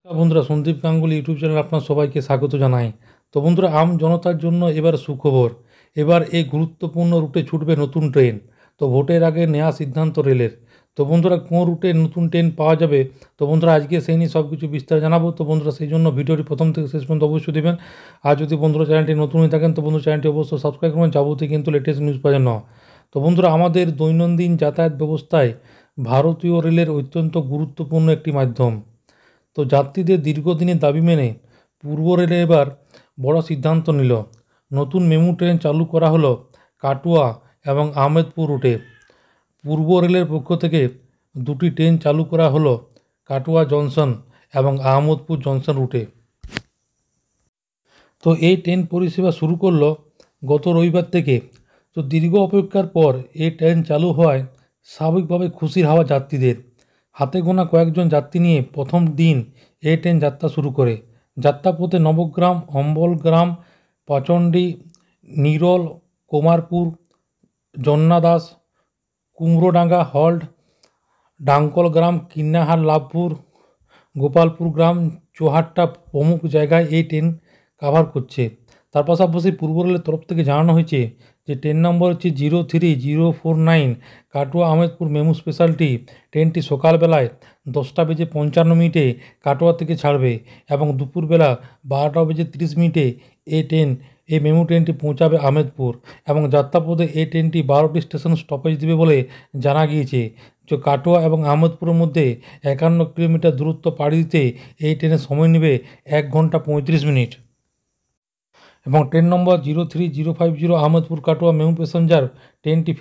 বন্ধুরা, Sandeep Ganguly YouTube channel আপনার সবাইকে স্বাগত জানাই। তো বন্ধুরা, আম জনতার জন্য এবার সুখবর। এবার এই গুরুত্বপূর্ণ রুটে ছুটবে নতুন ট্রেন। তো ভোটের আগে নেওয়া সিদ্ধান্ত রেলের। তো বন্ধুরা, কোন রুটে নতুন ট্রেন পাওয়া যাবে, তো বন্ধুরা আজকে সেই নিয়ে সব কিছু বিস্তার জানাবো। তো বন্ধুরা, সেই জন্য ভিডিওটি প্রথম থেকে শেষ পর্যন্ত অবশ্যই দেবেন। আর যদি বন্ধুরা চ্যানেলটি নতুন হয়ে থাকেন, তো বন্ধুরা চ্যানেলটি অবশ্যই সাবস্ক্রাইব করবেন যাবতীয় কিন্তু লেটেস্ট নিউজ পাওয়ার জন্য। তো বন্ধুরা, আমাদের দৈনন্দিন যাতায়াত ব্যবস্থায় ভারতীয় রেলের অত্যন্ত গুরুত্বপূর্ণ একটি মাধ্যম। তো যাত্রীদের দীর্ঘদিনের দাবি মেনে পূর্ব রেলে এবার বড় সিদ্ধান্ত নিল। নতুন মেমু ট্রেন চালু করা হলো কাটুয়া এবং আহমেদপুর রুটে। পূর্ব রেলের পক্ষ থেকে দুটি ট্রেন চালু করা হলো কাটুয়া জংশন এবং আহমদপুর জংশন রুটে। তো এই ট্রেন পরিষেবা শুরু করলো গত রবিবার থেকে। তো দীর্ঘ অপেক্ষার পর এই ট্রেন চালু হওয়ায় স্বাভাবিকভাবে খুশির হাওয়া যাত্রীদের। হাতে গোনা কয়েকজন যাত্রী নিয়ে প্রথম দিন এই ট্রেন যাত্রা শুরু করে। যাত্রাপথে নবগ্রাম, অম্বলগ্রাম, পাচণ্ডী, নিরল, কুমারপুর, জন্নাদাস, কুমড়োডাঙ্গা হল্ট, ডাঙ্কল গ্রাম, কিন্নাহার, লাভপুর, গোপালপুর গ্রাম, চৌহাট্টা প্রমুখ জায়গায় এই ট্রেন কাভার করছে। তার পাশাপাশি পূর্ব রেলের তরফ থেকে জানানো হয়েছে যে ট্রেন নম্বর হচ্ছে 03049 কাটোয়া আহমেদপুর মেমু স্পেশালটি ট্রেনটি সকালবেলায় 10:55 কাটোয়া থেকে ছাড়বে এবং দুপুরবেলা 12:30 এই মেমু ট্রেনটি পৌঁছাবে আহমেদপুর এবং যাত্রাপথে এই ট্রেনটি 12টি স্টেশন স্টপেজ দেবে বলে জানা গিয়েছে। যে কাটোয়া এবং আহমেদপুরের মধ্যে 51 কিলোমিটার দূরত্ব পাড়ি দিতে এই ট্রেনের সময় নেবে 1 ঘন্টা 35 মিনিট। এবং ট্রেন নম্বর 03050 আহমেদপুর কাটোয়া মেমু প্যাসেঞ্জার ট্রেনটি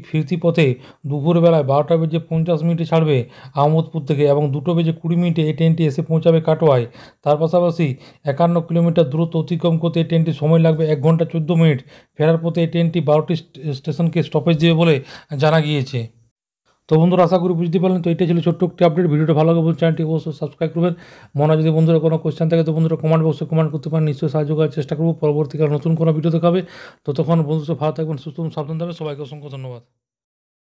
ফিরতি পথে দুপুরবেলায় 12:50 ছাড়বে আহমদপুর থেকে এবং 2:20 এই ট্রেনটি এসে পৌঁছাবে কাটোয়ায়। তার পাশাপাশি 51 কিলোমিটার দূরত্ব অতিক্রম করতে এই ট্রেনটি সময় লাগবে 1 ঘন্টা 14 মিনিট। ফেরার পথে এই ট্রেনটি 12টি স্টেশনকে স্টপেজ দেবে বলে জানা গিয়েছে। তো বন্ধুরা, আশা করি বুঝতে পারলেন। তো এটাই ছিল ছোট্ট একটি আপডেট। ভিডিওটা ভালো লাগে বলুন, চ্যানেলটি অবশ্যই সাবস্ক্রাইব করবেন। মনে হয় যদি বন্ধুরা কোনো কোয়েশ্চেন থাকে তো বন্ধুরা কমেন্ট বক্সে কমেন্ট করতে পারেন, নিশ্চয়ই সাহায্য করার চেষ্টা করবো। পরবর্তীকালে নতুন কোনো ভিডিও দেখাবে। ততক্ষণ বন্ধুরা ভালো থাকবেন, সুস্থ এবং সাবধান থাকবেন। সবাইকে অসংখ্য ধন্যবাদ।